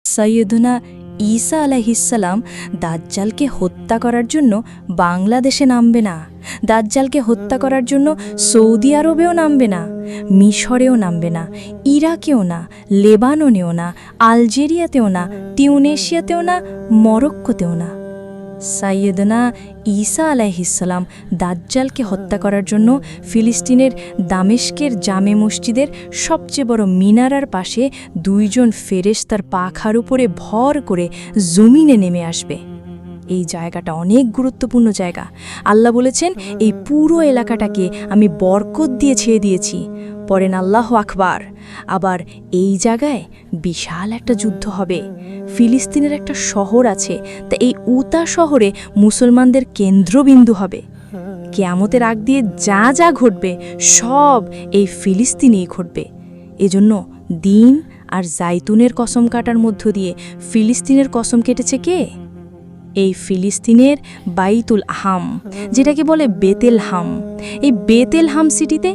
সৈয়দনা ঈসা আলাইহিসসালাম দাজ্জালকে হত্যা করার জন্য বাংলাদেশে নামবে না। দাজ্জালকে হত্যা করার জন্য সৌদি আরবেও নামবে না, মিশরেও নামবে না, ইরাকেও না, লেবাননেও না, আলজেরিয়াতেও না, টিউনেশিয়াতেও না, মরক্কোতেও না। সাইয়েদনা ঈসা আলাইহিসসালাম দাজ্জালকে হত্যা করার জন্য ফিলিস্তিনের দামেস্কের জামে মসজিদের সবচেয়ে বড় মিনারার পাশে দুইজন ফেরেশতার পাখার উপরে ভর করে জমিনে নেমে আসবে। এই জায়গাটা অনেক গুরুত্বপূর্ণ জায়গা। আল্লাহ বলেছেন, এই পুরো এলাকাটাকে আমি বরকত দিয়ে ছেয়ে দিয়েছি। পড়েন আল্লাহু আকবার। আবার এই জায়গায় বিশাল একটা যুদ্ধ হবে। ফিলিস্তিনের একটা শহর আছে, তা এই উতা শহরে মুসলমানদের কেন্দ্রবিন্দু হবে। কিয়ামতের আগ দিয়ে যা যা ঘটবে সব এই ফিলিস্তিনেই ঘটবে। এজন্য দিন আর জাইতুনের কসম কাটার মধ্য দিয়ে ফিলিস্তিনের কসম কেটেছে কে? এই ফিলিস্তিনের বাইতুল হাম, যেটাকে বলে বেতেলহাম। এই বেতেলহাম সিটিতে